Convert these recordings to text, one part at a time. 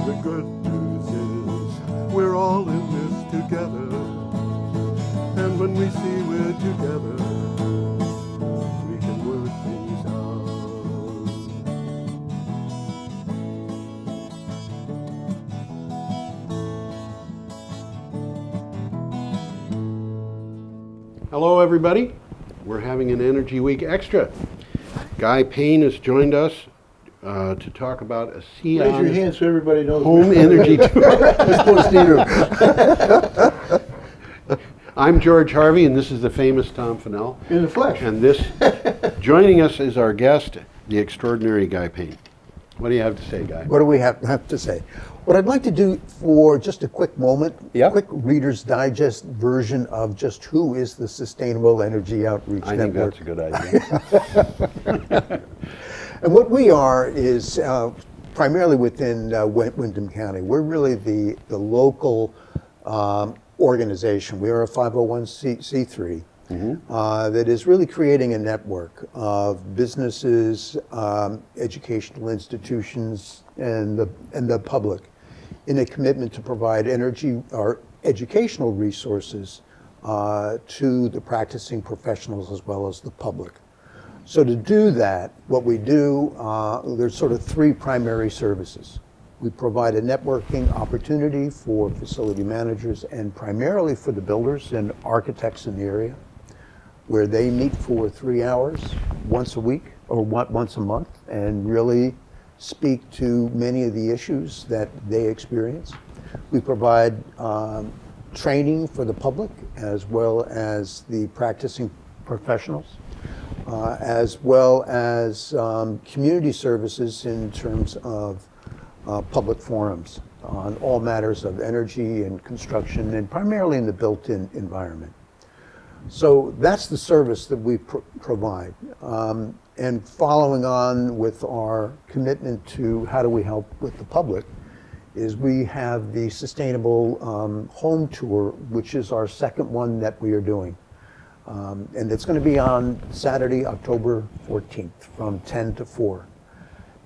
the good news is we're all in this together. And when we see we're together, we can work things out. Hello, everybody. We're having an Energy Week Extra. Guy Payne has joined us to talk about a SEON. Raise your hand so everybody knows. Home energy tour. I'm George Harvey, and this is the famous Tom Fennell. In the flesh. And joining us is our guest, the extraordinary Guy Payne. What do you have to say, Guy? What do we have to say? What I'd like to do for just a quick moment, quick Reader's Digest version of just who is the Sustainable Energy Outreach I Network. think that's a good idea. And what we are is primarily within Windham County. We're really the local organization. We are a 501c3 that is really creating a network of businesses, educational institutions, and the public in a commitment to provide energy or educational resources to the practicing professionals as well as the public. So to do that, what we do, there's sort of three primary services. We provide a networking opportunity for facility managers and primarily for the builders and architects in the area, where they meet for 3 hours once a week or once a month and really speak to many of the issues that they experience. We provide training for the public as well as the practicing professionals. As well as community services in terms of public forums on all matters of energy and construction, and primarily in the built-in environment. So that's the service that we provide. And following on with our commitment to how do we help with the public is we have the Sustainable Home Tour, which is our second one that we are doing. And it's going to be on Saturday, October 14th, from 10 to 4.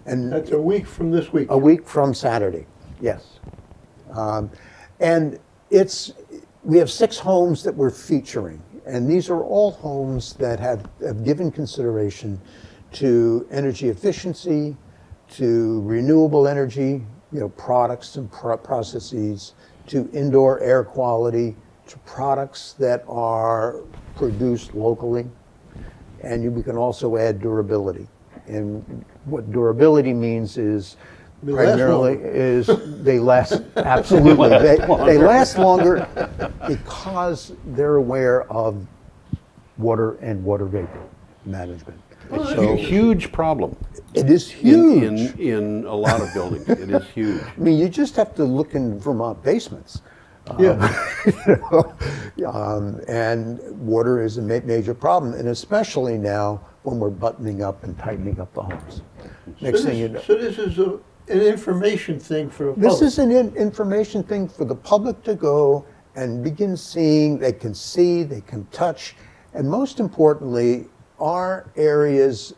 And that's a week from this week. A week from Saturday, yes. And we have 6 homes that we're featuring. And these are all homes that have given consideration to energy efficiency, to renewable energy, products and processes, to indoor air quality, to products that are produced locally, and we can also add durability. And what durability means is primarily is they last absolutely they last longer because they're aware of water and water vapor management. It's a huge problem. It is huge in a lot of buildings. It is huge. I mean, you just have to look in Vermont basements. And water is a major problem, and especially now when we're buttoning up and tightening up the homes. So this is an information thing for the public. This is an information thing for the public to go and begin seeing. They can see, they can touch, and most importantly, our area's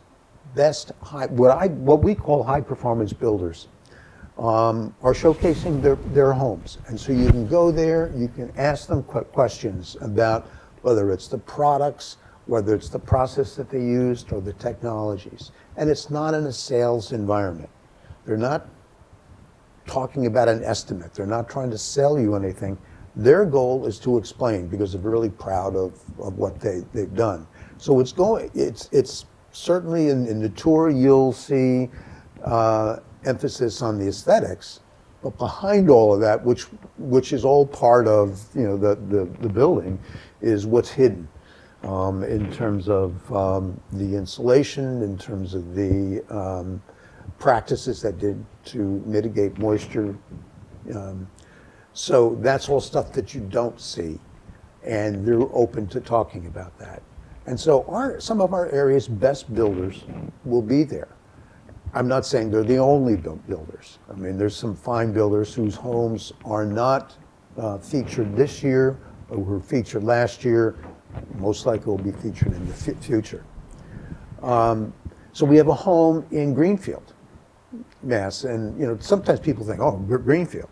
best what we call high performance builders. Are showcasing their homes. And so you can go there, you can ask them questions about whether it's the products, whether it's the process that they used, or the technologies. And it's not in a sales environment. They're not talking about an estimate. They're not trying to sell you anything. Their goal is to explain because they're really proud of what they've done. So it's certainly in the tour you'll see emphasis on the aesthetics, but behind all of that, which is all part of the building, is what's hidden in terms of the insulation, in terms of the practices that did to mitigate moisture. So that's all stuff that you don't see, and they're open to talking about that. And so some of our area's best builders will be there. I'm not saying they're the only builders. I mean, there's some fine builders whose homes are not featured this year or were featured last year, most likely will be featured in the future. So we have a home in Greenfield. Mass, and sometimes people think, oh, Greenfield.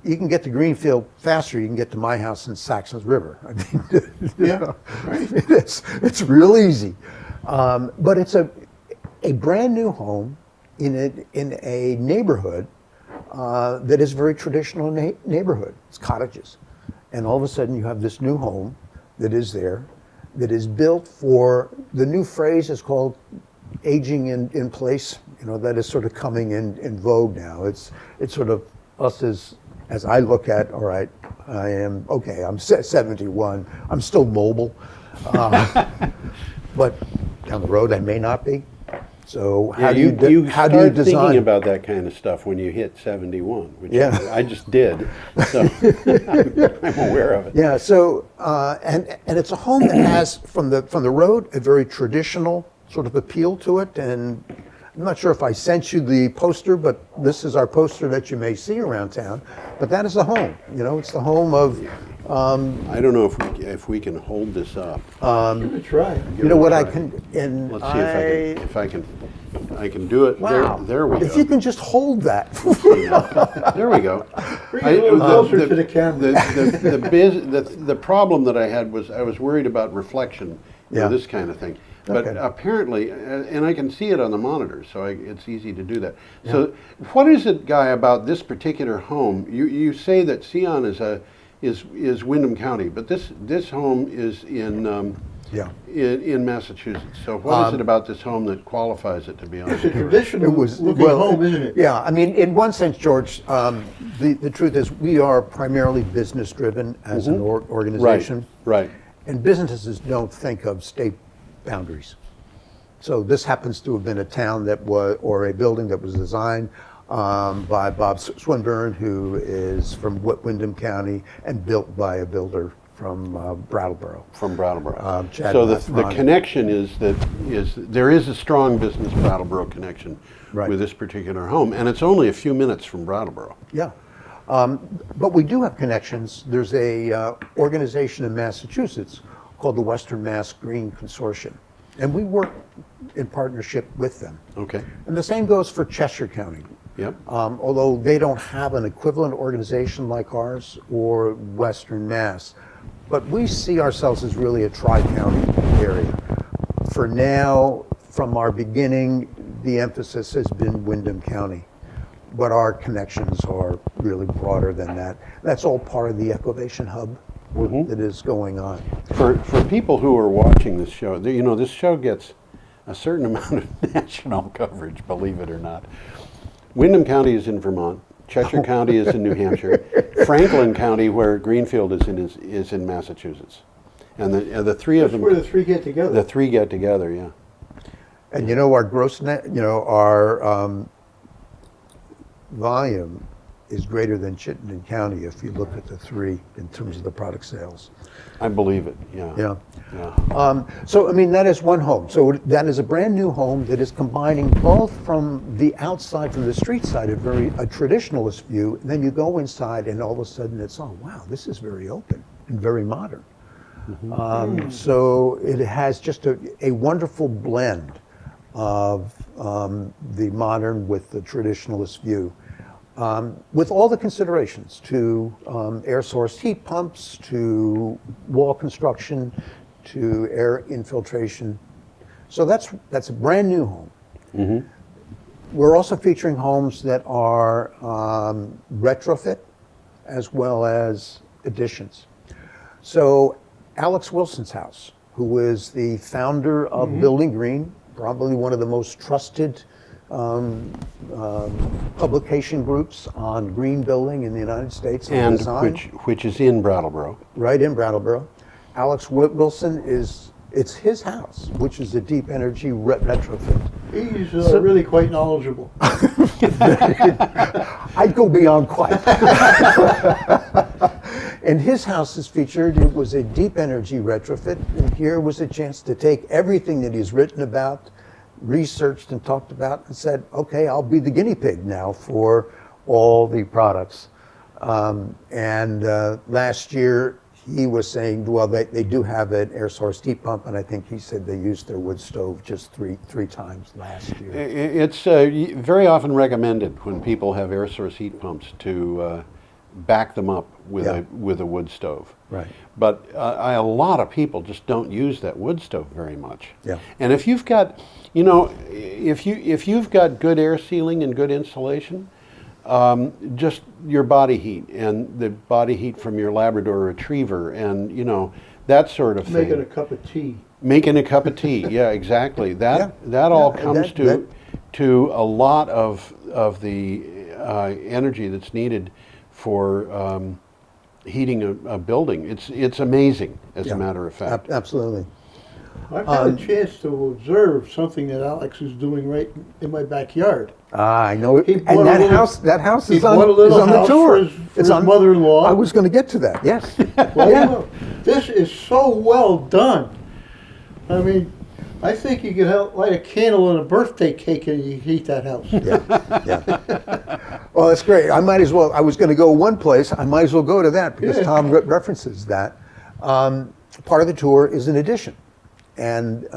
You can get to Greenfield faster. You can get to my house in Saxon's River. I mean, Yeah, right. it's real easy, but it's a brand new home in a neighborhood that is a very traditional neighborhood. It's cottages, and all of a sudden you have this new home that is there, that is built for, the new phrase is called aging in place. That is sort of coming in vogue now. It's sort of us as I look at, all right, I'm 71, I'm still mobile, but down the road I may not be. So how do you start design? thinking about that kind of stuff when you hit 71, which I just did, so I'm aware of it. Yeah. So and it's a home that has from the road a very traditional sort of appeal to it, and I'm not sure if I sent you the poster, but this is our poster that you may see around town. But that is the home. It's the home of. I don't know if we can hold this up. Give it a try. What I can. And Let's see if I can. I can do it. Wow. There we go. If you can just hold that. There we go. Bring it a little closer to the camera. The problem that I had was I was worried about reflection Yeah. for this kind of thing. But Okay. apparently, and I can see it on the monitor, so it's easy to do that. So, what is it, Guy, about this particular home? You say that SEON is Windham County, but this home is in Massachusetts. So, what is it about this home that qualifies it to be on? It's a traditional looking home, isn't it? Yeah, I mean, in one sense, George, the truth is we are primarily business driven as an organization. Right. And businesses don't think of state boundaries. So this happens to have been a town or a building that was designed by Bob Swinburne, who is from Windham County, and built by a builder from Brattleboro. From Brattleboro. Chad So the Mathron. connection is there is a strong business Brattleboro connection Right. with this particular home, and it's only a few minutes from Brattleboro. Yeah. But we do have connections. There's a organization in Massachusetts called the Western Mass Green Consortium, and we work in partnership with them. Okay. And the same goes for Cheshire County. Yep. Although they don't have an equivalent organization like ours or Western Mass, but we see ourselves as really a tri-county area. For now, from our beginning, the emphasis has been Windham County, but our connections are really broader than that. That's all part of the Ecovation Hub that is going on. For people who are watching this show, this show gets a certain amount of national coverage, believe it or not. Windham County is in Vermont. Cheshire County is in New Hampshire. Franklin County, where Greenfield is in Massachusetts. And the three of them. That's where the three get together. The three get together, yeah. And our gross net, our volume is greater than Chittenden County if you look at the three in terms of the product sales. I believe it, yeah. Yeah. So, I mean, that is one home. So that is a brand new home that is combining both from the outside, from the street side, a traditionalist view, and then you go inside and all of a sudden it's, oh, wow, this is very open and very modern. So it has just a wonderful blend of the modern with the traditionalist view. With all the considerations to air source heat pumps, to wall construction, to air infiltration. So that's a brand new home. We're also featuring homes that are retrofit as well as additions. So Alex Wilson's house, who is the founder of Building Green, probably one of the most trusted publication groups on green building in the United States And design. which is in Brattleboro. Right in Brattleboro. Alex Wilson it's his house, which is a deep energy retrofit. He's really quite knowledgeable. I'd go beyond quite. And his house is featured, it was a deep energy retrofit, and here was a chance to take everything that he's written about, researched and talked about, and said, okay, I'll be the guinea pig now for all the products. And last year he was saying, well, they do have an air source heat pump, and I think he said they used their wood stove just three times last year. It's very often recommended when people have air source heat pumps to back them up with Yeah. a wood stove. Right. But a lot of people just don't use that wood stove very much. Yeah. And if you've got, you know, if you've got good air sealing and good insulation, just your body heat and the body heat from your Labrador Retriever and, you know, that sort of thing. Making a cup of tea. Making a cup of tea, yeah, exactly. That Yeah. all Yeah, comes that- to a lot of the energy that's needed for heating a building. It's amazing, as Yeah. a matter of fact. Absolutely. I've had a chance to observe something that Alex is doing right in my backyard. I know it. He And bought a little- that house he is on, bought a little is on the house tour. for his mother-in-law. I was going to get to that. Yes. Well, Yeah. you know, this is so well done. I mean, I think you could light a candle on a birthday cake and you heat that house. Yeah. Well, that's great. I might as well. I was going to go one place. I might as well go to that because Yeah. Tom references that. Part of the tour is an addition, and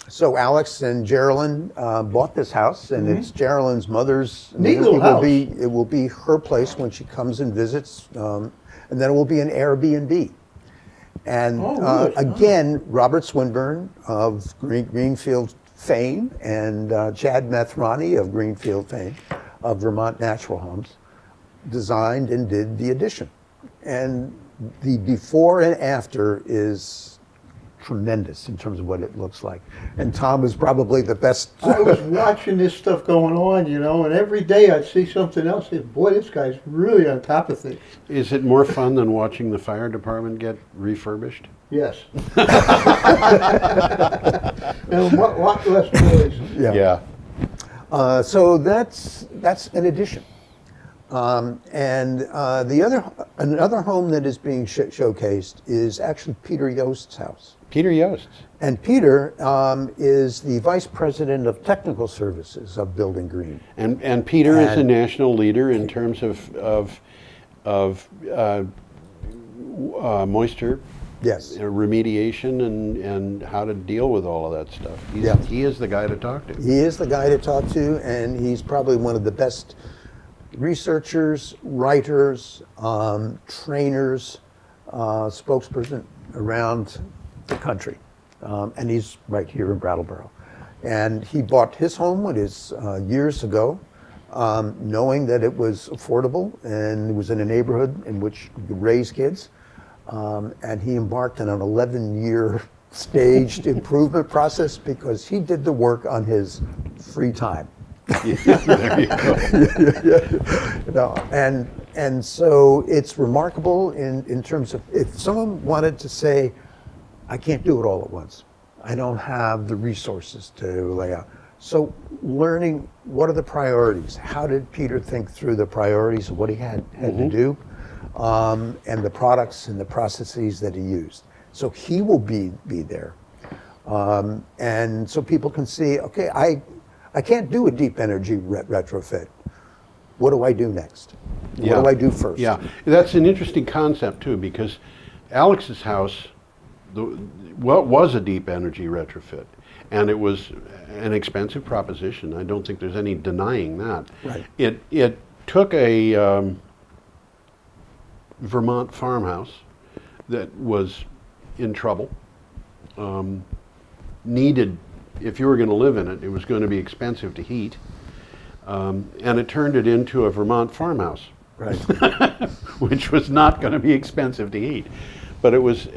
so Alex and Geraldine bought this house, and it's Geraldine's mother's. Neat little house. It will be her place when she comes and visits, and then it will be an Airbnb. And Oh, really? again, Robert Swinburne of Greenfield fame and Chad Methrani of Greenfield fame of Vermont Natural Homes designed and did the addition. And the before and after is tremendous in terms of what it looks like. And Tom is probably the best. I was watching this stuff going on, you know, and every day I'd see something else. And boy, this guy's really on top of things. Is it more fun than watching the fire department get refurbished? Yes. And lot less noise. Yeah. So that's an addition. And another home that is being showcased is actually Peter Yost's house. Peter Yost. And Peter is the vice president of technical services of Building Green. And Peter is a And- national leader in terms of moisture Yes. remediation and how to deal with all of that stuff. Yeah. He is the guy to talk to. He is the guy to talk to, and he's probably one of the best researchers, writers, trainers, spokesperson around the country. And he's right here in Brattleboro. And he bought his home years ago, knowing that it was affordable and it was in a neighborhood in which you could raise kids. And he embarked on an 11-year staged improvement process because he did the work on his free time. There you go. You know, and so it's remarkable in terms of if someone wanted to say, I can't do it all at once. I don't have the resources to lay out. So learning what are the priorities? How did Peter think through the priorities of what he had to do, and the products and the processes that he used? So he will be there. And so people can see, okay, I can't do a deep energy retrofit. What do I do next? What do I do first? Yeah, that's an interesting concept too, because Alex's house was a deep energy retrofit, and it was an expensive proposition. I don't think there's any denying that. Right. It took a Vermont farmhouse that was in trouble, needed, if you were going to live in it, it was going to be expensive to heat, and it turned it into a Vermont farmhouse. Right. Which was not going to be expensive to heat. But it was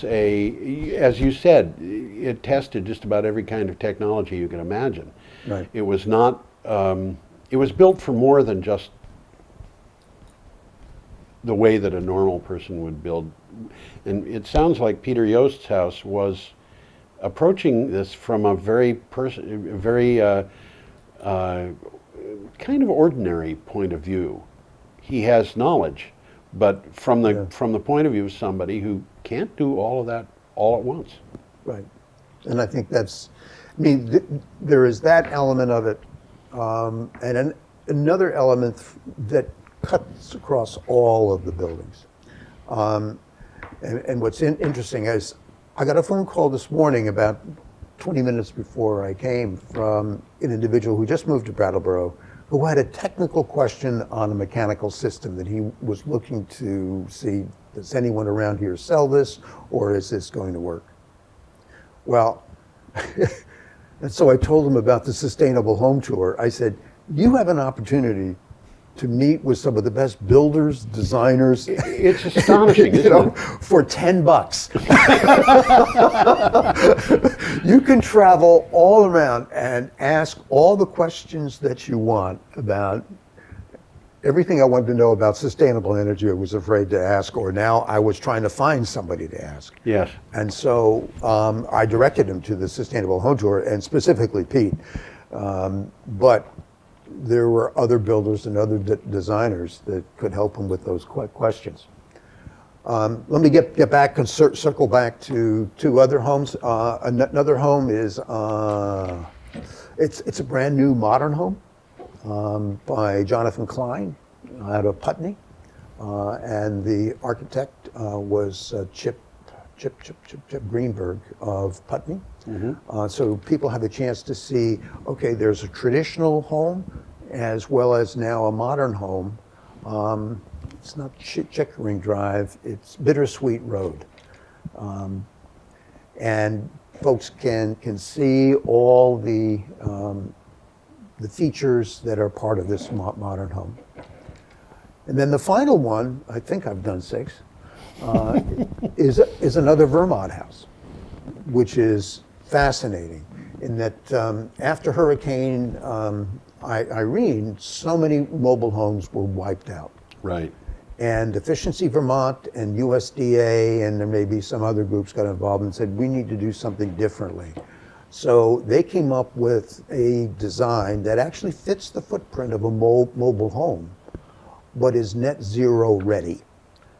as you said, it tested just about every kind of technology you can imagine. Right. It was not, it was built for more than just the way that a normal person would build. And it sounds like Peter Yost's house was approaching this from a very kind of ordinary point of view. He has knowledge, but from the point of view of somebody who can't do all of that all at once. Right. And I think there is that element of it, and another element that cuts across all of the buildings. And what's interesting is I got a phone call this morning about 20 minutes before I came from an individual who just moved to Brattleboro who had a technical question on a mechanical system that he was looking to see, does anyone around here sell this, or is this going to work? Well, and so I told him about the Sustainable Home Tour. I said, you have an opportunity to meet with some of the best builders, designers. It's astonishing, isn't it? For $10. You can travel all around and ask all the questions that you want about everything I wanted to know about sustainable energy. I was afraid to ask, or now I was trying to find somebody to ask. Yes. And so I directed him to the Sustainable Home Tour, and specifically Pete. But there were other builders and other designers that could help him with those questions. Let me get back and circle back to two other homes. Another home is it's a brand new modern home by Jonathan Klein out of Putney, and the architect was Chip Greenberg of Putney. So people have a chance to see, okay, there's a traditional home as well as now a modern home. It's not Chickering Drive, it's Bittersweet Road. And folks can see all the features that are part of this modern home. And then the final one, I think I've done 6, is another Vermont house, which is fascinating in that after Hurricane Irene, so many mobile homes were wiped out. Right. And Efficiency Vermont and USDA, and there may be some other groups got involved and said, we need to do something differently. So they came up with a design that actually fits the footprint of a mobile home, but is net zero ready.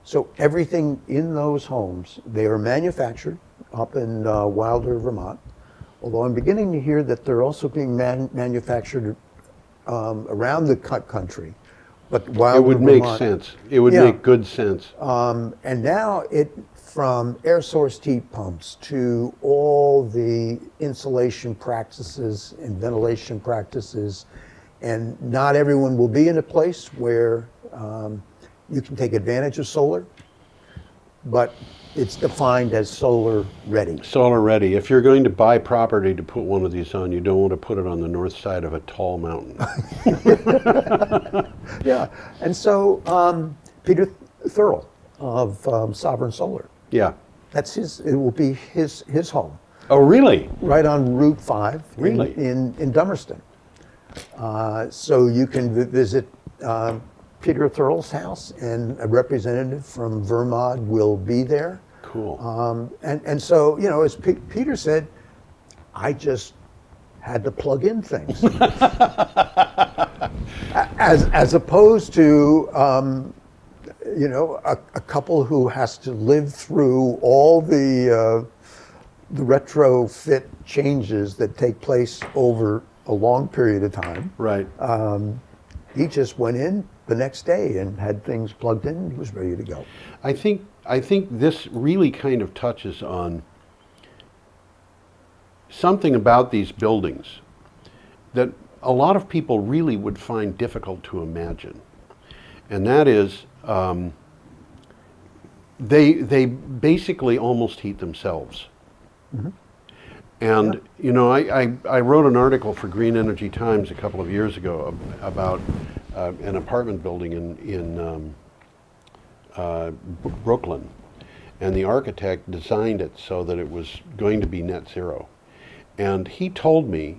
So everything in those homes, they are manufactured up in Wilder, Vermont, although I'm beginning to hear that they're also being manufactured around the country. But Wilder, It would make Vermont, sense. It would Yeah. make good sense. and now from air source heat pumps to all the insulation practices and ventilation practices, and not everyone will be in a place where you can take advantage of solar, but it's defined as solar ready. Solar ready. If you're going to buy property to put one of these on, you don't want to put it on the north side of a tall mountain. Yeah, and so Peter Thurl of Sovereign Solar, Yeah. that's it will be his home, Oh, really? right on Route 5 Really? in Dummerston. So you can visit Peter Thurl's house, and a representative from Vermont will be there. Cool. And so, as Peter said, I just had to plug in things. as opposed to, a couple who has to live through all the retrofit changes that take place over a long period of time. Right. He just went in the next day and had things plugged in and he was ready to go. I think this really kind of touches on something about these buildings that a lot of people really would find difficult to imagine. And that is, they basically almost heat themselves. Mm-hmm. And, I wrote an article for Green Energy Times a couple of years ago about an apartment building in Brooklyn. And the architect designed it so that it was going to be net zero. And he told me,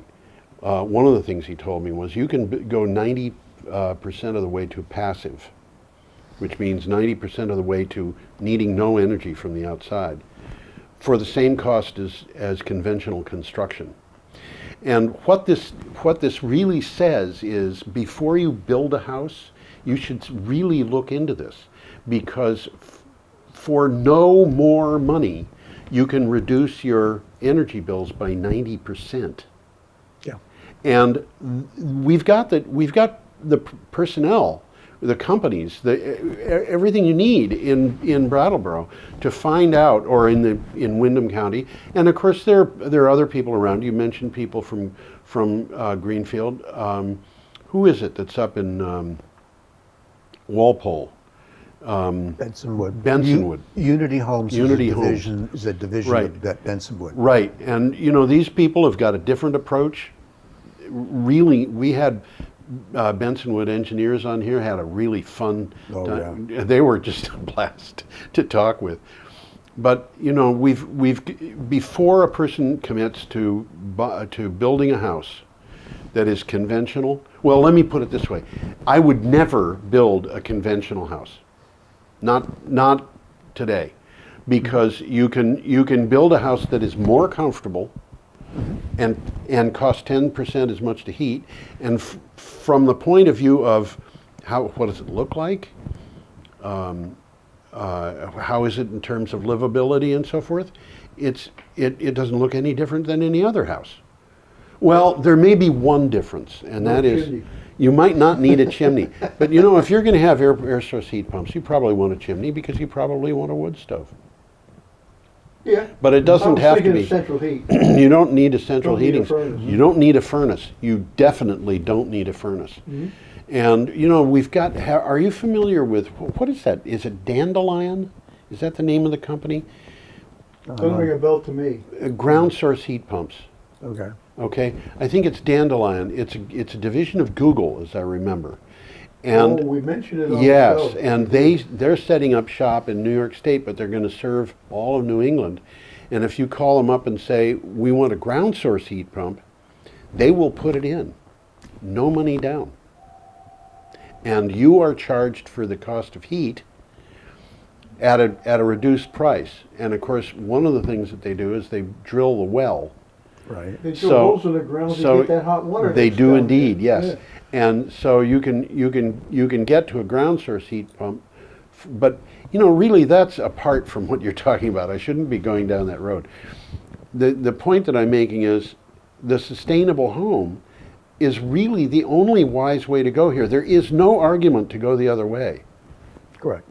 one of the things he told me was, you can go 90% of the way to passive, which means 90% of the way to needing no energy from the outside, for the same cost as conventional construction. And what this really says is, before you build a house, you should really look into this, because for no more money, you can reduce your energy bills by 90%. Yeah. And we've got the personnel the companies, everything you need in Brattleboro to find out, or in Windham County. And of course, there are other people around. You mentioned people from Greenfield. Who is it that's up in Walpole? Bensonwood. Bensonwood. Unity Homes Unity is a division Right. of Bensonwood. Right, and these people have got a different approach. Really, we had Bensonwood engineers on here, had a really fun time. Yeah. They were just a blast to talk with. But we've before a person commits to building a house that is conventional. Well, let me put it this way: I would never build a conventional house. Not today, because you can build a house that is more comfortable and cost 10% as much to heat, and from the point of view of what does it look like, how is it in terms of livability and so forth, it doesn't look any different than any other house. Well, there may be one difference, and that is chimney. You might not need a chimney. But if you're going to have air source heat pumps, you probably want a chimney because you probably want a wood stove. Yeah. But it doesn't have to be. Central heat. You don't need a central Don't need a heating. furnace. You don't need a furnace. You definitely don't need a furnace. Mm-hmm. And we've got. Are you familiar with what is that? Is it Dandelion? Is that the name of the company? Doesn't ring a bell to me. Ground source heat pumps. Okay. Okay, I think it's Dandelion. It's a division of Google, as I remember. And we mentioned it on yes, the show. and they're setting up shop in New York State, but they're going to serve all of New England. And if you call them up and say, we want a ground source heat pump, they will put it in. No money down. And you are charged for the cost of heat at a reduced price. And of course, one of the things that they do is they drill the well. They drill holes in the ground to get that hot water. They that's do down indeed, there. yes. Yeah. And so you can get to a ground source heat pump, but really that's apart from what you're talking about. I shouldn't be going down that road. The point that I'm making is the sustainable home is really the only wise way to go here. There is no argument to go the other way. Correct.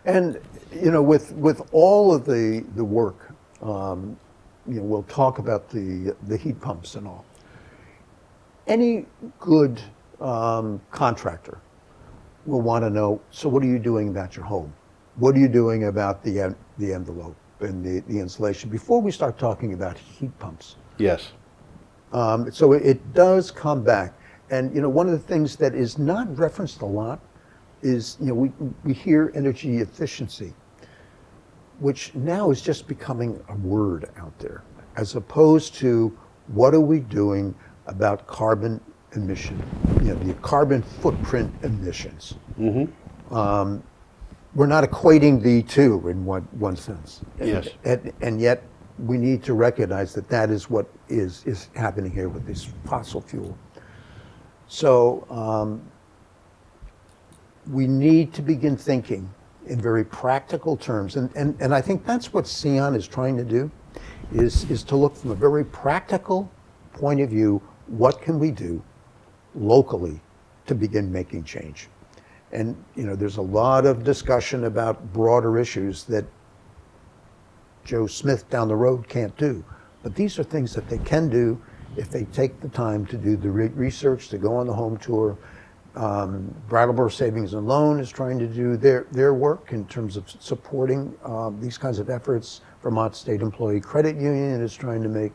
And with all of the work, we'll talk about the heat pumps and all. Any good contractor will want to know, so what are you doing about your home? What are you doing about the envelope and the insulation before we start talking about heat pumps? Yes. So it does come back. And one of the things that is not referenced a lot is we hear energy efficiency, which now is just becoming a word out there, as opposed to what are we doing about carbon emission, the carbon footprint emissions. Mm-hmm. We're not equating the two in one sense. Yes. And yet we need to recognize that is what is happening here with this fossil fuel. So we need to begin thinking in very practical terms. And I think that's what SEON is trying to do, is to look from a very practical point of view, what can we do locally to begin making change? And there's a lot of discussion about broader issues that Joe Smith down the road can't do. But these are things that they can do if they take the time to do the research, to go on the home tour. Brattleboro Savings and Loan is trying to do their work in terms of supporting these kinds of efforts. Vermont State Employee Credit Union is trying to make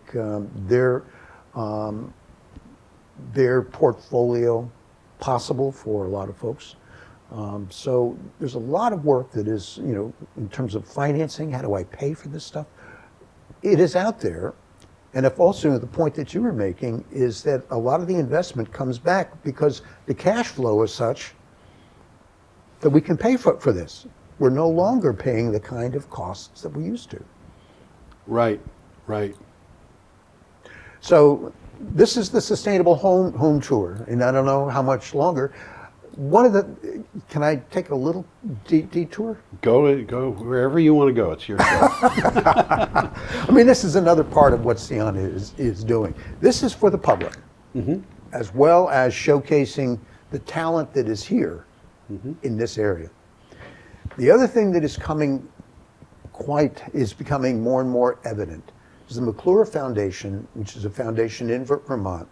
their portfolio possible for a lot of folks. So there's a lot of work that is, in terms of financing, how do I pay for this stuff? It is out there. And if also the point that you were making is that a lot of the investment comes back because the cash flow is such that we can pay for this. We're no longer paying the kind of costs that we used to. Right, right. So this is the Sustainable Home Tour, and I don't know how much longer. Can I take a little detour? Go wherever you want to go. It's your show. I mean, this is another part of what SEON is doing. This is for the public, Mm-hmm. as well as showcasing the talent that is here in this area. The other thing that is becoming more and more evident is the McClure Foundation, which is a foundation in Vermont,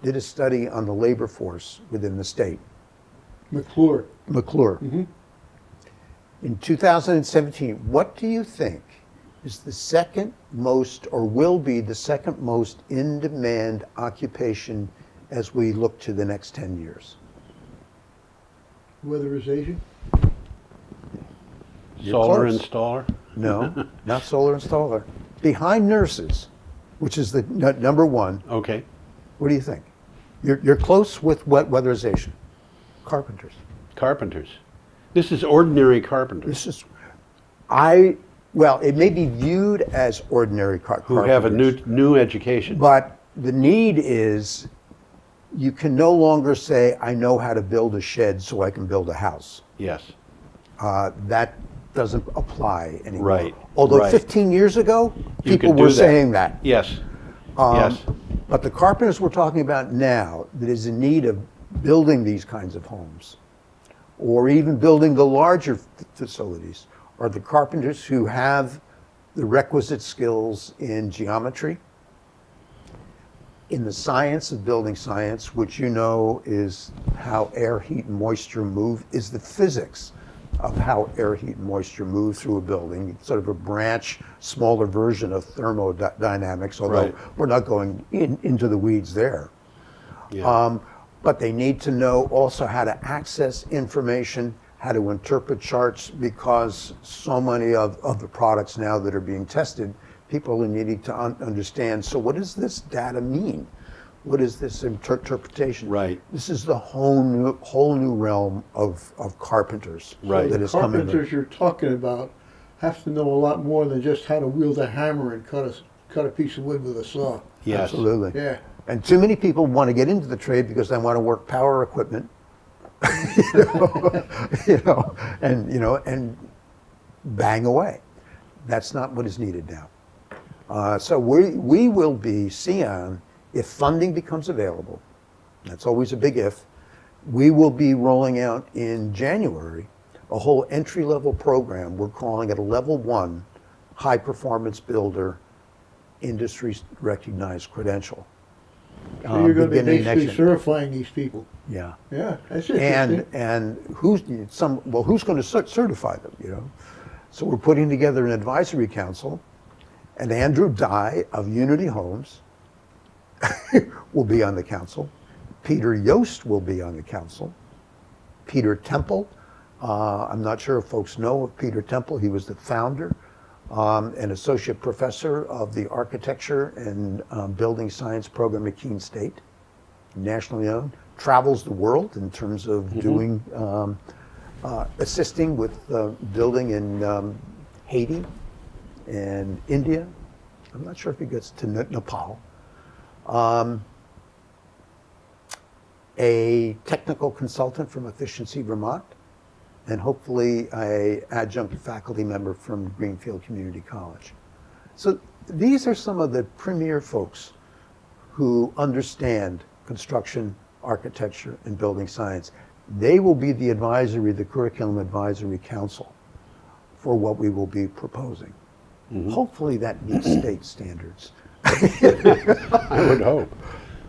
did a study on the labor force within the state. McClure. McClure. In 2017, what do you think is the second most, or will be the second most in-demand occupation as we look to the next 10 years? Weatherization. You're Solar close. installer? No, not solar installer. Behind nurses, which is the number one, Okay. what do you think? You're close with weatherization. Carpenters. Carpenters. This is ordinary carpenters This is, well, it may be viewed as ordinary who have a carpenters, new education. but the need is, you can no longer say, I know how to build a shed so I can build a house. Yes. That doesn't apply anymore. Right, Although right. 15 years ago, You people could do were that. saying that. Yes. Um, Yes. But the carpenters we're talking about now that is in need of building these kinds of homes, or even building the larger facilities, are the carpenters who have the requisite skills in geometry, in the science of building science, which you know is how air, heat, and moisture move, is the physics of how air, heat, and moisture move through a building, sort of a branch, smaller version of thermodynamics, although Right. we're not going into the weeds there. Yeah. But they need to know also how to access information, how to interpret charts, because so many of the products now that are being tested, people are needing to understand, so what does this data mean? What is this interpretation? Right. This is the whole new realm of carpenters Right. that is coming. Carpenters you're talking about have to know a lot more than just how to wield a hammer and cut a piece of wood with a saw. Yes. Absolutely. Yeah. And too many people want to get into the trade because they want to work power equipment, and bang away. That's not what is needed now. So we will be, SEON, if funding becomes available, that's always a big if, we will be rolling out in January a whole entry-level program. We're calling it a level 1 high-performance builder industry-recognized credential. So you're going to be beginning basically next year. certifying these people. Yeah. Yeah, that's interesting. And who's going to certify them, So we're putting together an advisory council, and Andrew Dye of Unity Homes will be on the council. Peter Yost will be on the council. Peter Temple, I'm not sure if folks know of Peter Temple. He was the founder and associate professor of the architecture and building science program at Keene State, nationally owned. Travels the world in terms of doing, assisting with building in Haiti and India. I'm not sure if he gets to Nepal. A technical consultant from Efficiency Vermont, and hopefully an adjunct faculty member from Greenfield Community College. So these are some of the premier folks who understand construction, architecture, and building science. They will be the curriculum advisory council for what we will be proposing. Hopefully that meets state standards. I would hope.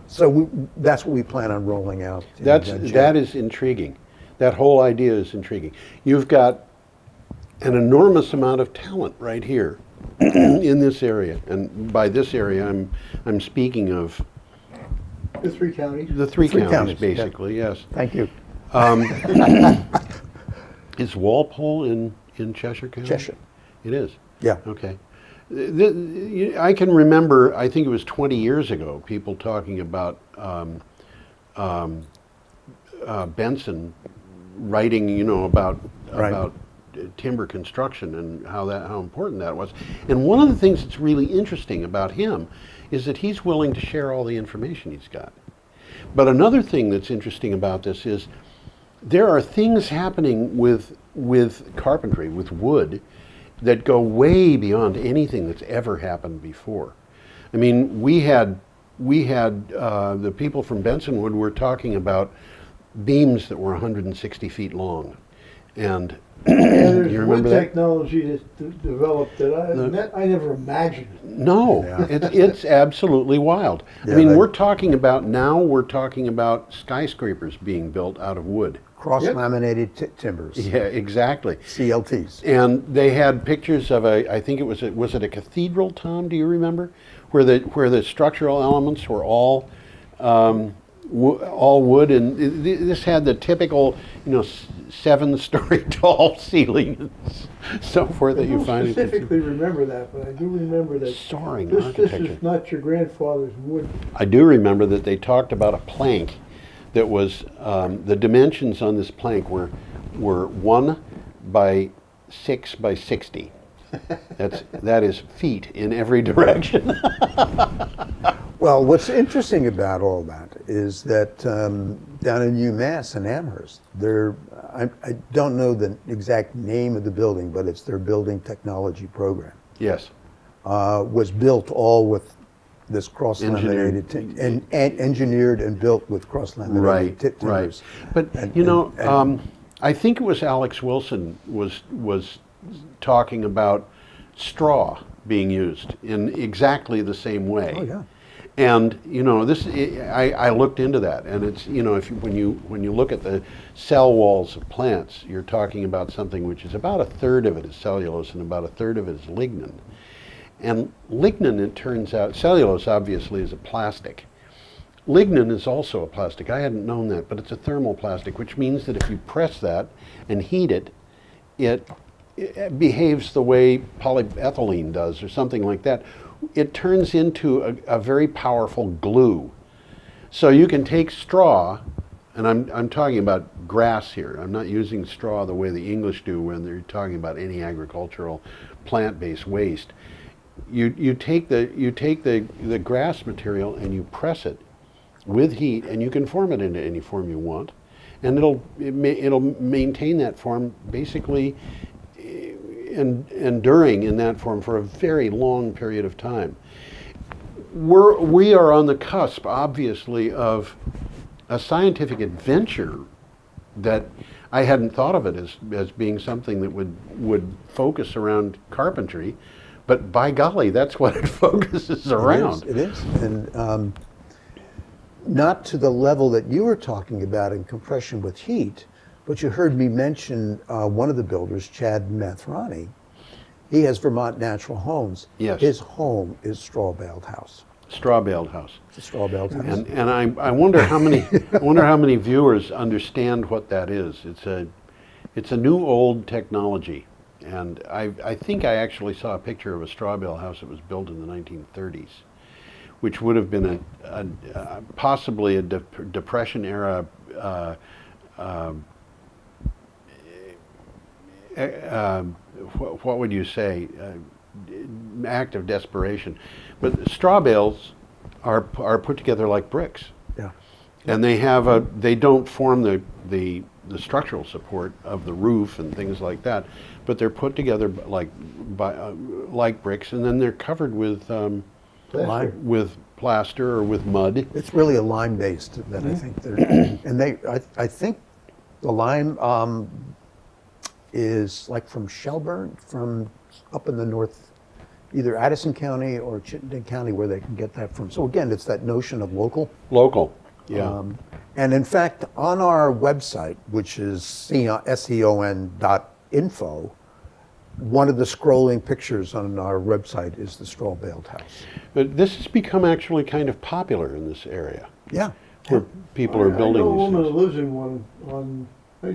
So that's what we plan on rolling out. That is intriguing. That whole idea is intriguing. You've got an enormous amount of talent right here in this area, and by this area, I'm speaking of The 3 counties. the three Three counties, counties, basically. Yes. Thank you. Is Walpole in Cheshire County? Cheshire. It is. Yeah. Okay. I can remember, I think it was 20 years ago, people talking about Benson writing, about timber construction and how important that was. And one of the things that's really interesting about him is that he's willing to share all the information he's got. But another thing that's interesting about this is there are things happening with carpentry, with wood, that go way beyond anything that's ever happened before. I mean, we had the people from Bensonwood were talking about beams that were 160 feet long. And And there's you wood remember that? technology that's developed that I never imagined. No, Yeah. it's absolutely wild. Yeah, I mean, they- we're talking about skyscrapers being built out of wood. Cross-laminated timbers, Yeah, exactly. CLTs. And they had pictures of I think it was it a cathedral, Tom? Do you remember, where the structural elements were all all wood, and this had the typical, 7-story tall ceiling and so forth that I you don't find in specifically remember that, but I do remember that soaring this architecture. is not your grandfather's wood. I do remember that they talked about a plank that was, the dimensions on this plank were 1 by 6 by 60. That is feet in every direction. Well, what's interesting about all that is that down in UMass in Amherst, I don't know the exact name of the building, but it's their building technology program. Yes. Was built all with this cross-laminated and engineered and built with cross-laminated Right. timbers. But I think it was Alex Wilson was talking about straw being used in exactly the same way. Oh, yeah. And I looked into that, and it's when you look at the cell walls of plants, you're talking about something which is about a third of it is cellulose and about a third of it is lignin. And lignin, it turns out, cellulose obviously is a plastic. Lignin is also a plastic. I hadn't known that, but it's a thermal plastic, which means that if you press that and heat it, it behaves the way polyethylene does or something like that. It turns into a very powerful glue. So you can take straw, and I'm talking about grass here. I'm not using straw the way the English do when they're talking about any agricultural plant-based waste. You take the grass material and you press it with heat, and you can form it into any form you want, and it'll maintain that form basically enduring in that form for a very long period of time. We are on the cusp, obviously, of a scientific adventure that I hadn't thought of it as being something that would focus around carpentry, but by golly, that's what it focuses around. It is. And not to the level that you were talking about in compression with heat, but you heard me mention one of the builders, Chad Mathrani. He has Vermont Natural Homes. Yes. His home is straw-baled house. Straw-baled house. It's a straw-baled house. And I wonder how many viewers understand what that is. It's a new old technology, and I think I actually saw a picture of a straw-bale house that was built in the 1930s, which would have been possibly a Depression era what would you say, act of desperation. But straw bales are put together like bricks. Yeah. And they don't form the structural support of the roof and things like that, but they're put together like bricks, and then they're covered with plaster or with mud. It's really a lime-based that I think they're, and I think the lime is like from Shelburne, from up in the north, either Addison County or Chittenden County, where they can get that from. So again, it's that notion of local. Local, yeah. And in fact, on our website, which is SEON.info, one of the scrolling pictures on our website is the straw-baled house. But this has become actually kind of popular in this area, Yeah. where people are building I know a these woman things. who lives in one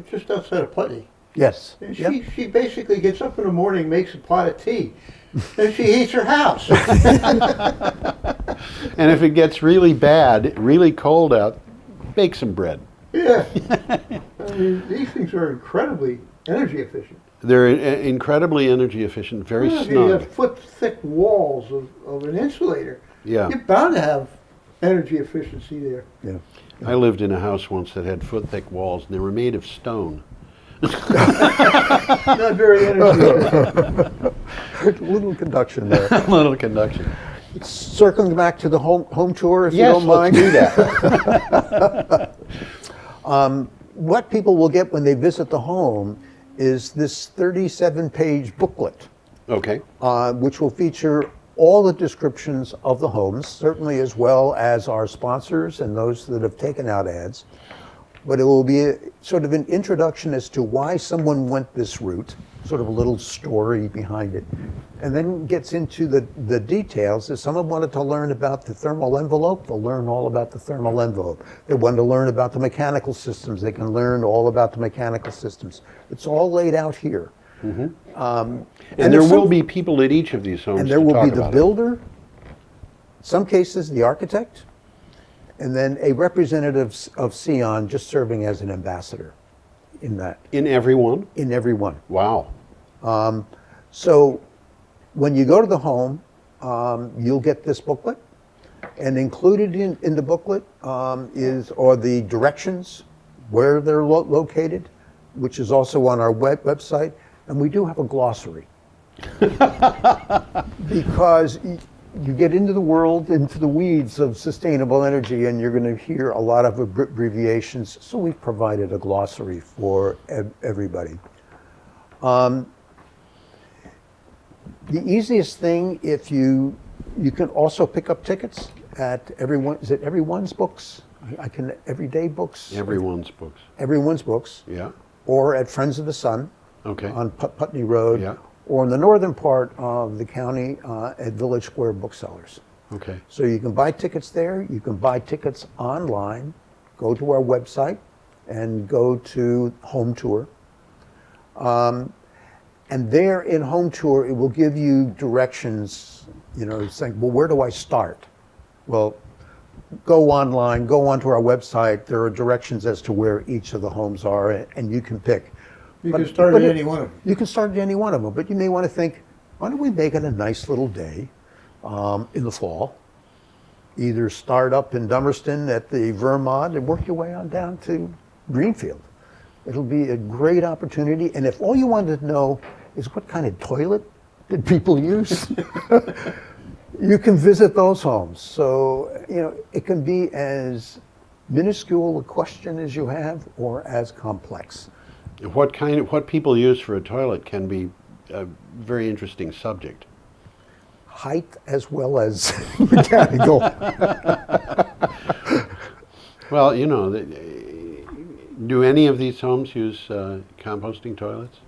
just outside of Putney. Yes. And Yep. she basically gets up in the morning, makes a pot of tea, and she heats her house. And if it gets really bad, really cold out, bake some bread. Yeah. I mean, these things are incredibly energy efficient. They're incredibly energy efficient, very Well, if you snug. have foot-thick walls of an insulator, Yeah. you're bound to have energy efficiency there. Yeah. I lived in a house once that had foot-thick walls, and they were made of stone. Not very energy efficient. Little conduction there. Little conduction. Circling back to the home tour, if you Yes, don't mind. let's do that. What people will get when they visit the home is this 37-page booklet, Okay. which will feature all the descriptions of the homes, certainly as well as our sponsors and those that have taken out ads. But it will be sort of an introduction as to why someone went this route, sort of a little story behind it. And then gets into the details. If someone wanted to learn about the thermal envelope, they'll learn all about the thermal envelope. They want to learn about the mechanical systems, they can learn all about the mechanical systems. It's all laid out here. And there there's will some- be people at each of these homes And there to will talk be the about it. builder, some cases the architect, and then a representative of SEON just serving as an ambassador in that, In every one? in every one. Wow. So when you go to the home, you'll get this booklet, and included in the booklet are the directions where they're located, which is also on our website, and we do have a glossary. Because you get into the world, into the weeds of sustainable energy, and you're going to hear a lot of abbreviations, so we've provided a glossary for everybody. The easiest thing, if you can also pick up tickets at Everyone's Books? Everyday Books? Everyone's books. Everyone's Books, Yeah. or at Friends of the Sun Okay. on Putney Road, Yeah. or in the northern part of the county at Village Square Booksellers. Okay. So you can buy tickets there, you can buy tickets online, go to our website and go to Home Tour. And there in Home Tour, it will give you directions, saying, well, where do I start? Well, go online, go onto our website. There are directions as to where each of the homes are, and you can pick. You can start at any one of them. You can start at any one of them, but you may want to think, why don't we make it a nice little day in the fall? Either start up in Dummerston at the Vermont and work your way on down to Greenfield. It'll be a great opportunity, and if all you wanted to know is what kind of toilet did people use, you can visit those homes. So, it can be as minuscule a question as you have, or as complex. What people use for a toilet can be a very interesting subject. Height as well as mechanical. Well, do any of these homes use composting toilets?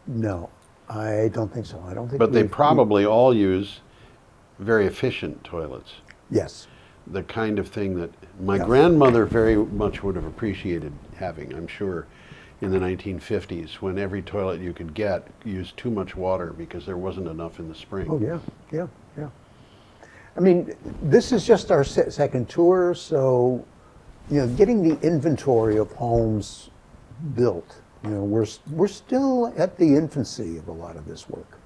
No, I don't think so. I don't think. But they we've- probably all use very efficient toilets. Yes. The kind of thing that my Yeah. grandmother very much would have appreciated having, I'm sure, in the 1950s, when every toilet you could get used too much water because there wasn't enough in the spring. Oh yeah, yeah, yeah. I mean, this is just our second tour, so getting the inventory of homes built. We're still at the infancy of a lot of this work,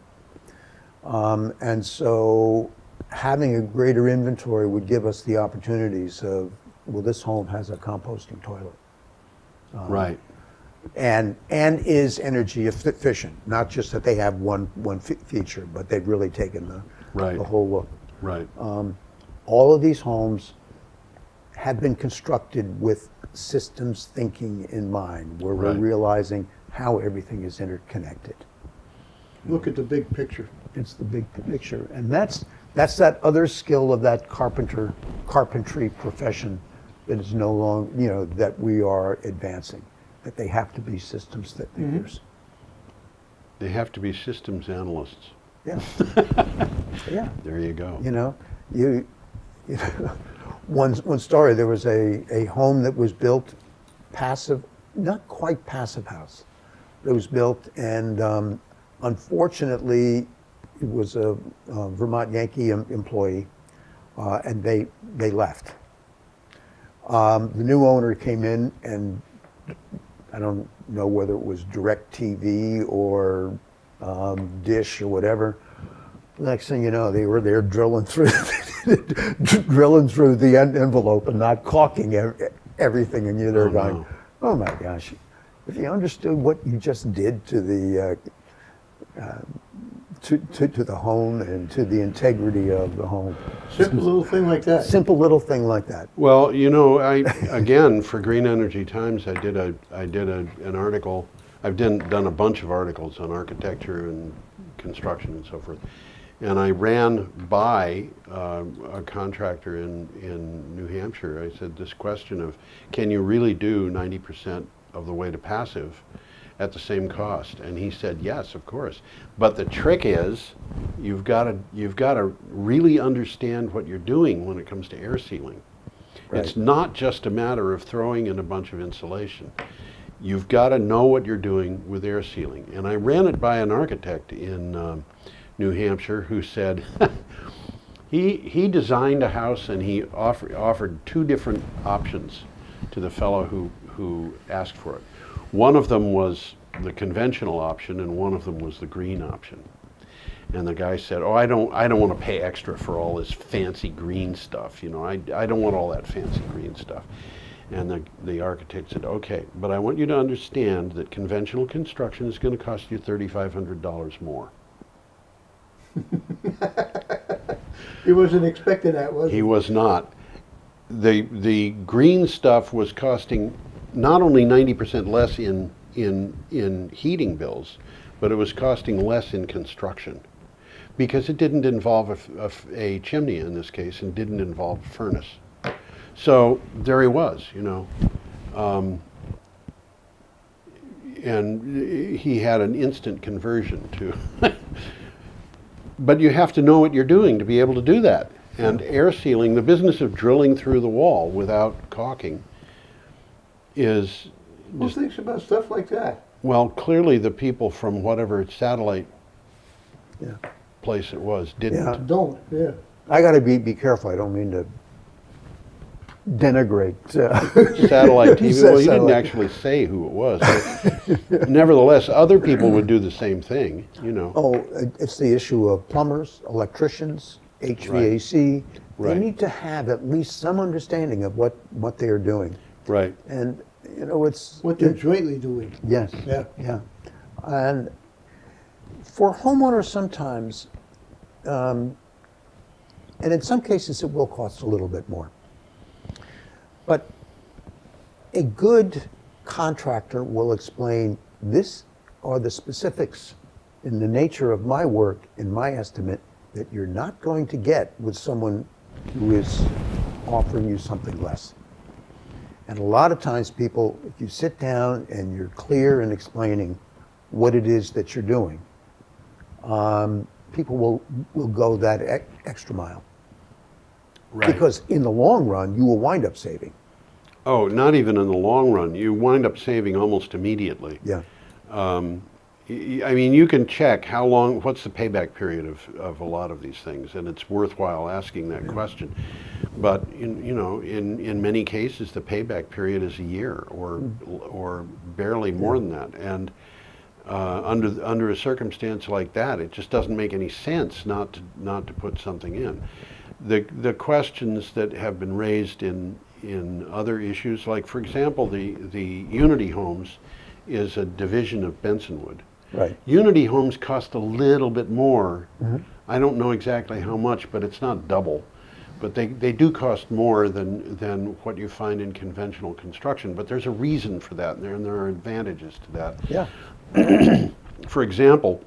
and so having a greater inventory would give us the opportunities of, well, this home has a composting toilet, Right. and is energy efficient. Not just that they have one feature, but they've really taken Right. the whole look. Right. All of these homes have been constructed with systems thinking in mind, where we're Right. realizing how everything is interconnected. Look at the big picture. It's the big picture, and that's that other skill of that carpentry profession that is no longer, that we are advancing. That they have to be systems thinkers. They have to be systems analysts. Yeah. Yeah. There you go. One story, there was a home that was built, passive, not quite passive house. It was built, and unfortunately, it was a Vermont Yankee employee, and they left. The new owner came in, and I don't know whether it was DirecTV or Dish or whatever. The next thing you know, they were there drilling through the envelope and not caulking everything, and you're there going, no. "Oh my gosh! If you understood what you just did to the to the home and to the integrity of the home. Simple little thing like that. Simple little thing like that. Well, you know, again for Green Energy Times, I did an article. I've done a bunch of articles on architecture and construction and so forth, and I ran by a contractor in New Hampshire. I said this question of, can you really do 90% of the way to passive at the same cost? And he said, yes, of course. But the trick is, you've got to really understand what you're doing when it comes to air sealing. Right. It's not just a matter of throwing in a bunch of insulation. You've got to know what you're doing with air sealing. And I ran it by an architect in New Hampshire who said he designed a house and he offered two different options to the fellow who asked for it. One of them was the conventional option, and one of them was the green option. And the guy said, "Oh, I don't want to pay extra for all this fancy green stuff. You know, I don't want all that fancy green stuff." And the architect said, "Okay, but I want you to understand that conventional construction is going to cost you $3,500 more." He wasn't expecting that, was he? He was not. The green stuff was costing not only 90% less in heating bills, but it was costing less in construction, because it didn't involve a chimney in this case, and didn't involve a furnace. So there he was, you know, and he had an instant conversion to. But you have to know what you're doing to be able to do that. And air sealing, the business of drilling through the wall without caulking, is. Who thinks about stuff like that? Well, clearly the people from whatever satellite Yeah. place it was didn't. Yeah. Don't, yeah. I got to be careful. I don't mean to denigrate. Satellite TV. Well, you didn't Satellite. actually say who it was. But nevertheless, other people would do the same thing, you know. Oh, it's the issue of plumbers, electricians, HVAC. Right. They need to have at least some understanding of what they are doing. Right. And, you know, it's... What they're jointly doing. Yes. Yeah. Yeah. And for homeowners sometimes, and in some cases it will cost a little bit more, but a good contractor will explain, this are the specifics in the nature of my work, in my estimate, that you're not going to get with someone who is offering you something less. And a lot of times people, if you sit down and you're clear in explaining what it is that you're doing, people will go that extra mile. Right. Because in the long run, you will wind up saving. Oh, not even in the long run. You wind up saving almost immediately. Yeah. I mean, you can check how long, what's the payback period of a lot of these things, and it's worthwhile asking that question. But in many cases, the payback period is a year or barely more than that. And under a circumstance like that, it just doesn't make any sense not to put something in. The questions that have been raised in other issues, like for example, the Unity Homes is a division of Bensonwood. Right. Unity Homes cost a little bit more. Mm-hmm. I don't know exactly how much, but it's not double. But they do cost more than what you find in conventional construction. But there's a reason for that, and there are advantages to that. Yeah. For example,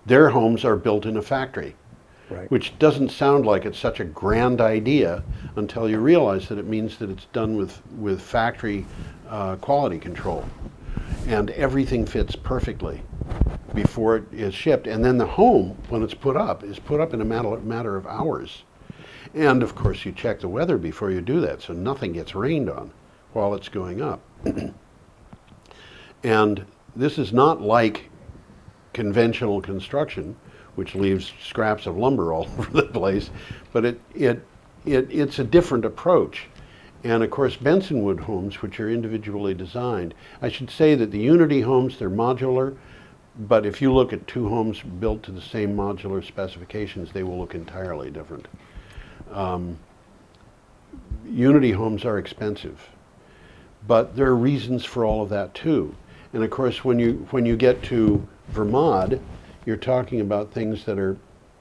their homes are built in a factory. Right. Which doesn't sound like it's such a grand idea until you realize that it means that it's done with factory quality control. And everything fits perfectly before it is shipped. And then the home, when it's put up, is put up in a matter of hours. And of course you check the weather before you do that, so nothing gets rained on while it's going up. And this is not like conventional construction, which leaves scraps of lumber all over the place, but it's a different approach. And of course, Bensonwood homes, which are individually designed, I should say that the Unity homes, they're modular, but if you look at two homes built to the same modular specifications, they will look entirely different. Unity homes are expensive, but there are reasons for all of that too. And of course, when you get to Vermont, you're talking about things that are,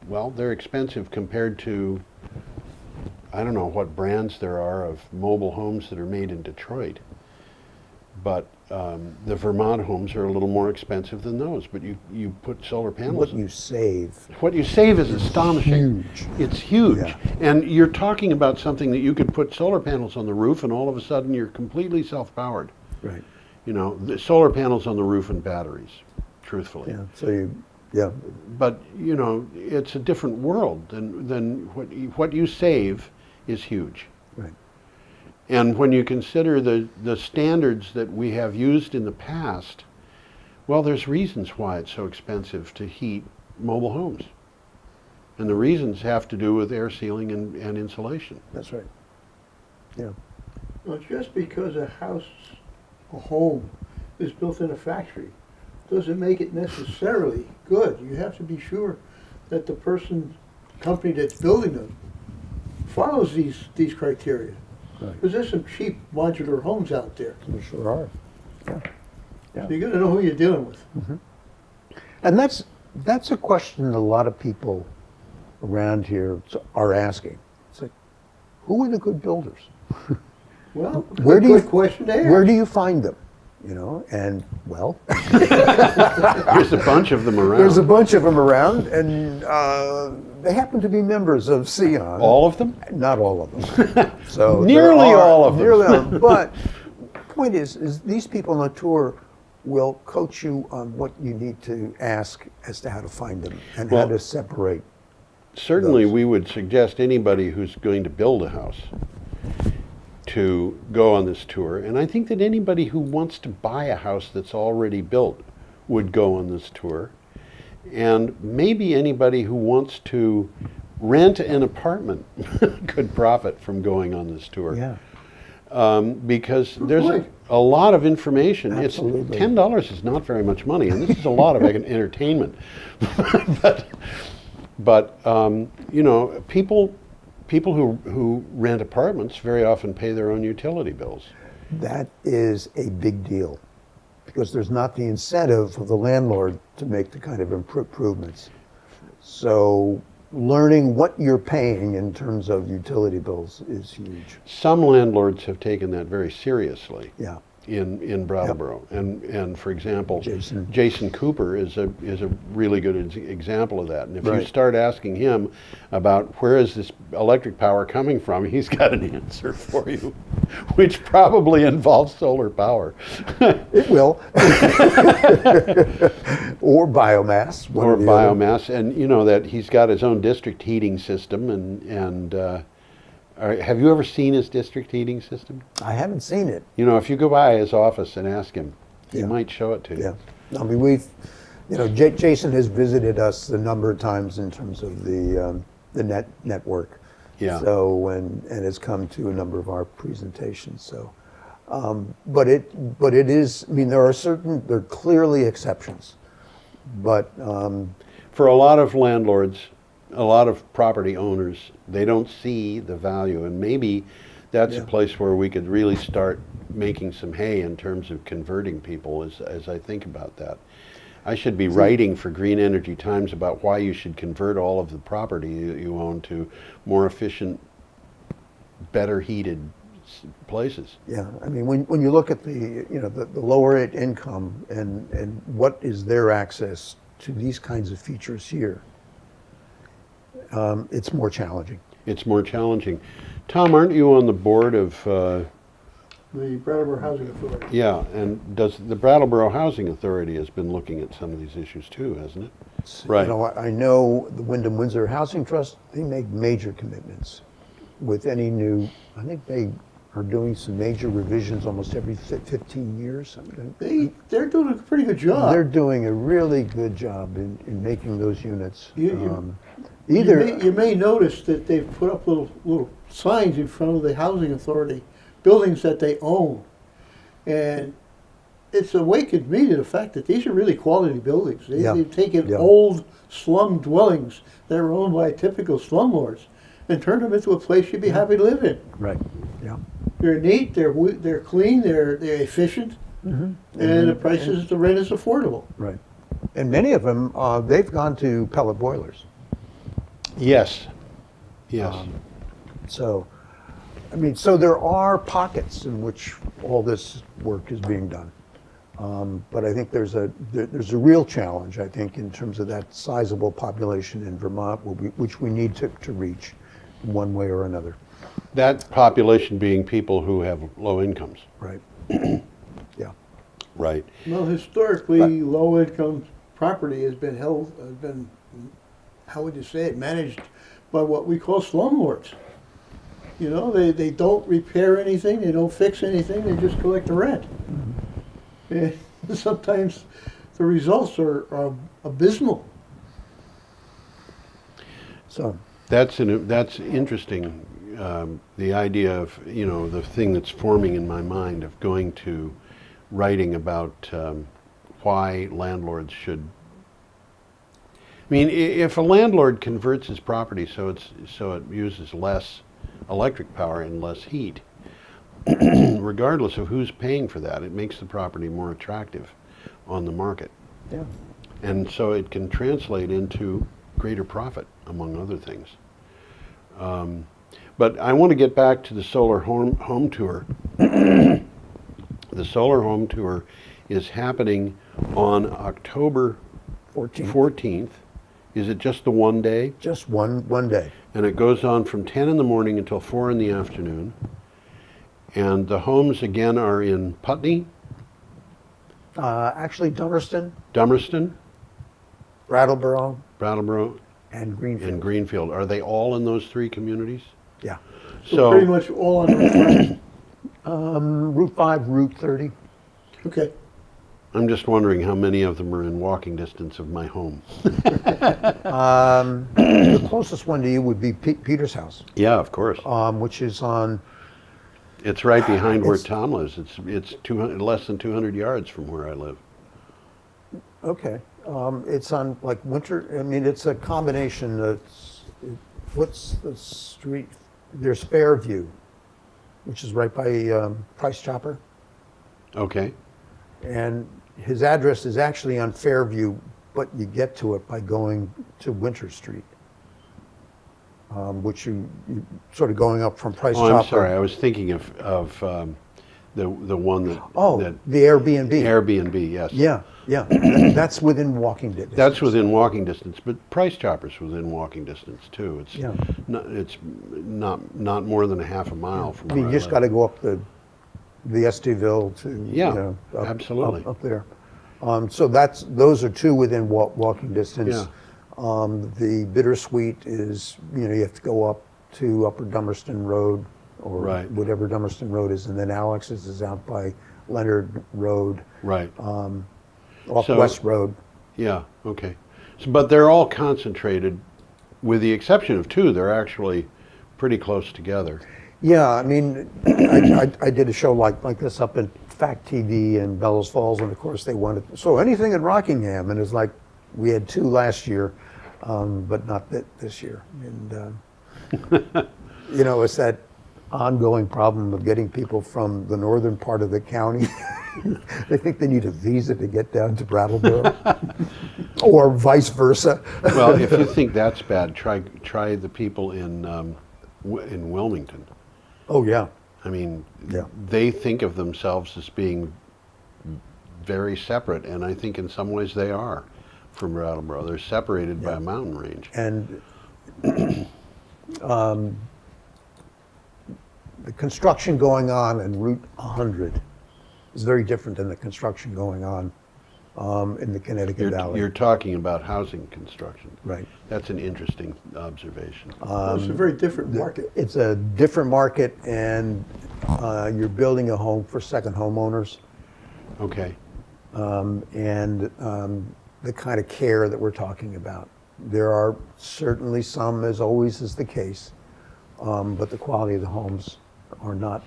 well, they're expensive compared to, I don't know what brands there are of mobile homes that are made in Detroit. But the Vermont homes are a little more expensive than those. But you put solar panels. What you save. What you save is astonishing. Huge. It's huge. Yeah. And you're talking about something that you could put solar panels on the roof and all of a sudden you're completely self-powered. Right. You know, the solar panels on the roof and batteries, truthfully. Yeah. So yeah. But, you know, it's a different world than what you save is huge. Right. And when you consider the standards that we have used in the past, well, there's reasons why it's so expensive to heat mobile homes. And the reasons have to do with air sealing and insulation. That's right. Yeah. Well, just because a home is built in a factory doesn't make it necessarily good. You have to be sure that the company that's building them follows these criteria. Right. Because there's some cheap modular homes out there. There sure are. Yeah. Yeah. So you got to know who you're dealing with. And that's a question a lot of people around here are asking. It's like, who are the good builders? Well, Where good question to ask. Where do you find them? You know, and well, There's a bunch of them around. there's a bunch of them around, and they happen to be members of SEON. All of them? Not all of them. So Nearly there are- all of them. Nearly all of them. But the point is these people on the tour will coach you on what you need to ask as to how to find them and how Well, to separate. Certainly, those. we would suggest anybody who's going to build a house to go on this tour. And I think that anybody who wants to buy a house that's already built would go on this tour. And maybe anybody who wants to rent an apartment could profit from going on this tour. Yeah. Because there's point. a lot of information. Absolutely. It's $10 is not very much money, and this is a lot of entertainment. but you know, people who rent apartments very often pay their own utility bills. That is a big deal because there's not the incentive for the landlord to make the kind of improvements. So learning what you're paying in terms of utility bills is huge. Some landlords have taken that very seriously. Yeah. In Brattleboro, and for example, Jason. Jason Cooper is a really good example of that. And if you Right. start asking him about where is this electric power coming from, he's got an answer for you, which probably involves solar power. It will. Or biomass. one Or the other. biomass, and you know that he's got his own district heating system, and have you ever seen his district heating system? I haven't seen it. You know, if you go by his office and ask him, he Yeah. might show it to you. Yeah. I mean, Jason has visited us a number of times in terms of the network. Yeah. So, and has come to a number of our presentations. So, but it is, I mean, there are clearly exceptions. But, For a lot of landlords, a lot of property owners, they don't see the value, and maybe that's a Yeah. place where we could really start making some hay in terms of converting people as I think about that. I should be writing for Green Energy Times about why you should convert all of the property you own to more efficient, better heated places. yeah, I mean, when you look at the lower income and what is their access to these kinds of features here, it's more challenging. It's more challenging. Tom, aren't you on the board of, The Brattleboro Housing Authority. yeah, and does the Brattleboro Housing Authority has been looking at some of these issues too, hasn't it? Right. You know, I know the Wyndham Windsor Housing Trust, they make major commitments with any new, I think they are doing some major revisions almost every 15 years. They're doing a pretty good job. They're doing a really good job in making those units. You Either, may notice that they've put up little signs in front of the housing authority, buildings that they own. And it's awakened me to the fact that these are really quality buildings. Yeah. They've taken Yeah. old slum dwellings that were owned by typical slumlords and turned them into a place you'd be happy to live in. right, yeah. They're neat, they're clean, they're efficient, and the prices, the rent is affordable. Right. And many of them, they've gone to pellet boilers. Yes. Yes. So, I mean, so there are pockets in which all this work is being done. But I think there's a real challenge, I think, in terms of that sizable population in Vermont, which we need to reach in one way or another. That population being people who have low incomes. Right. Yeah. Right. Well, historically, low-income property has been how would you say it, managed by what we call slumlords. You know, they don't repair anything, they don't fix anything, they just collect the rent. And sometimes the results are abysmal. So That's interesting. The idea of, you know, the thing that's forming in my mind of going to writing about why landlords should. I mean, if a landlord converts his property so it uses less electric power and less heat, regardless of who's paying for that, it makes the property more attractive on the market. yeah. And so it can translate into greater profit, among other things. But I want to get back to the solar home tour. The solar home tour is happening on October 14th. Is it just the one day? Just one day. And it goes on from 10 in the morning until 4 in the afternoon. And the homes again are in Putney, Actually, Dummerston, Brattleboro, and Greenfield. and Greenfield. Are they all in those three communities? Yeah. So pretty much all on the Route 5, Route 30. Okay. I'm just wondering how many of them are in walking distance of my home. The closest one to you would be Peter's house, Yeah, of course. which is on, It's right behind where It's- Tom lives. It's 200, less than 200 yards from where I live. okay, it's on like Winter, I mean, it's a combination, what's the street? There's Fairview, which is right by Price Chopper. Okay. And his address is actually on Fairview, but you get to it by going to Winter Street, which you sort of going up from Price Oh, Chopper. I'm sorry. I was thinking of the one that. Oh, that the Airbnb. Airbnb. Yes. Yeah, yeah. That's within walking distance. That's within walking distance, but Price Chopper's within walking distance too. It's Yeah. not more than a half a mile from I where mean, I you just live. got to go up the Estiville to Yeah, absolutely. up there. So those are two within walking distance. Yeah. The Bittersweet is you have to go up to Upper Dummerston Road or Right. whatever Dummerston Road is, and then Alex's is out by Leonard Road, Right. off So- West Road. Yeah. Okay. So, but they're all concentrated, with the exception of two. They're actually pretty close together. Yeah, I mean, I did a show like this up in Fact TV in Bellows Falls, and of course they wanted, so anything in Rockingham, and it's like, we had two last year, but not this year. And, it's that ongoing problem of getting people from the northern part of the county. They think they need a visa to get down to Brattleboro, or vice versa. Well, if you think that's bad, try the people in Wilmington. Oh, yeah. I mean, Yeah. they think of themselves as being very separate, and I think in some ways they are from Brattleboro. They're separated by a mountain range. And the construction going on in Route 100 is very different than the construction going on in the Connecticut Valley. You're talking about housing construction. Right. That's an interesting observation. It's a very different market. It's a different market, and you're building a home for second homeowners, Okay. and the kind of care that we're talking about. There are certainly some, as always is the case, but the quality of the homes are not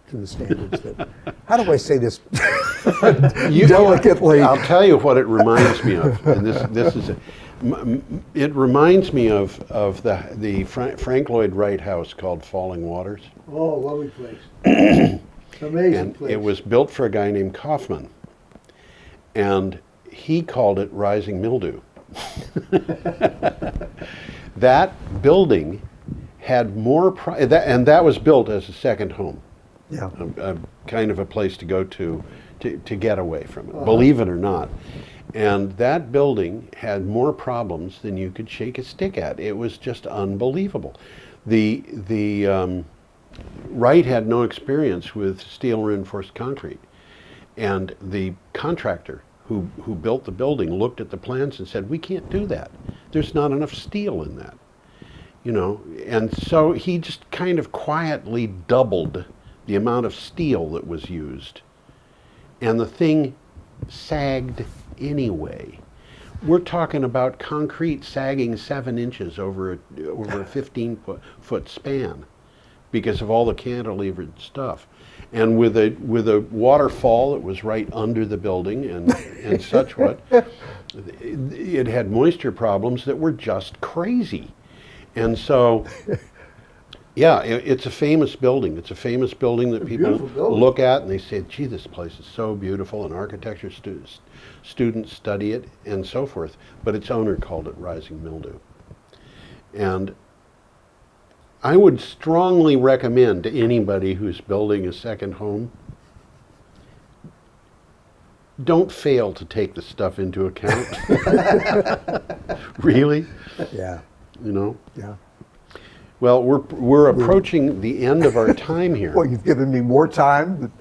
to the standards that, how do I say this delicately? I'll tell you what it reminds me of, and this is it reminds me of the Frank Lloyd Wright house called Falling Waters. Oh, lovely place. Amazing And place. it was built for a guy named Kaufman. And he called it rising mildew. That building had more, and that was built as a second home, Yeah. a kind of a place to go to get away from it, believe it or not. And that building had more problems than you could shake a stick at. It was just unbelievable. The Wright had no experience with steel reinforced concrete, and the contractor who built the building looked at the plans and said, "We can't do that. There's not enough steel in that." You know, and so he just kind of quietly doubled the amount of steel that was used, and the thing sagged anyway. We're talking about concrete sagging 7 inches over a 15-foot span because of all the cantilevered stuff. And with a waterfall that was right under the building and such what, it had moisture problems that were just crazy. And so, yeah, it's a famous building. It's a famous building that people look at and they say, "Gee, this place is so beautiful," and architecture students study it and so forth. But its owner called it rising mildew. And I would strongly recommend to anybody who's building a second home, don't fail to take the stuff into account. Really? Yeah. You know? Yeah. Well, we're approaching the end of our time here. Well, you've given me more time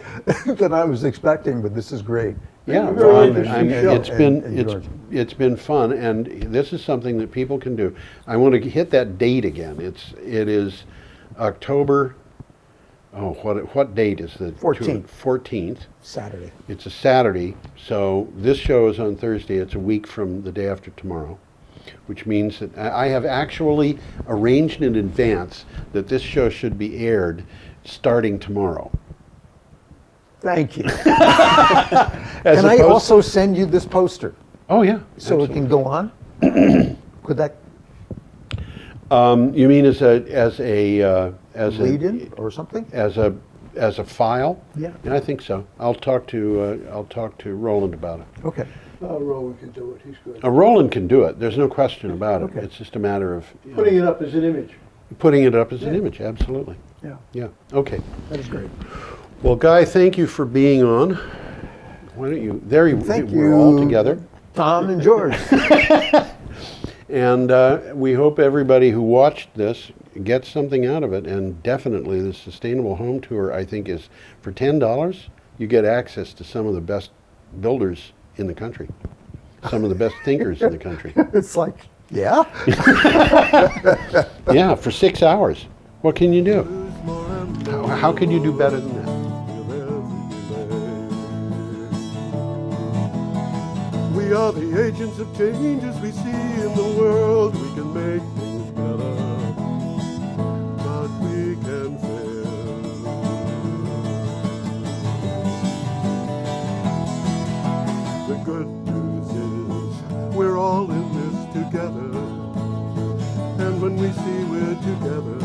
than I was expecting, but this is great. Yeah, Very well, interesting show. it's been fun, and this is something that people can do. I want to hit that date again. It is October. Oh, what date is the 14th. 14th. Saturday. It's a Saturday, so this show is on Thursday. It's a week from the day after tomorrow, which means that I have actually arranged in advance that this show should be aired starting tomorrow. Thank you. As Can I opposed- also send you this poster Oh yeah. so it can go on? Could that You mean as a lead in or something? as a file? Yeah. I think so. I'll talk to Roland about it. Okay. Rowan can do it, he's good. Roland can do it. There's no question about it. Okay. It's just a matter of Putting it up as an image. putting it up as an image. Absolutely. Yeah. Yeah. Okay. That is great. Well, Guy, thank you for being on. Why don't you? There you. Thank We're all you. together. Tom and George. And we hope everybody who watched this gets something out of it. And definitely the Sustainable Home Tour, I think, is for $10, you get access to some of the best builders in the country, some of the best thinkers in the country. It's like, yeah. Yeah, for 6 hours. What can you do? How can you do better than that? We are the agents of change as we see in the world. We can make things better, but we can fail. The good news is we're all in this together, and when we see we're together,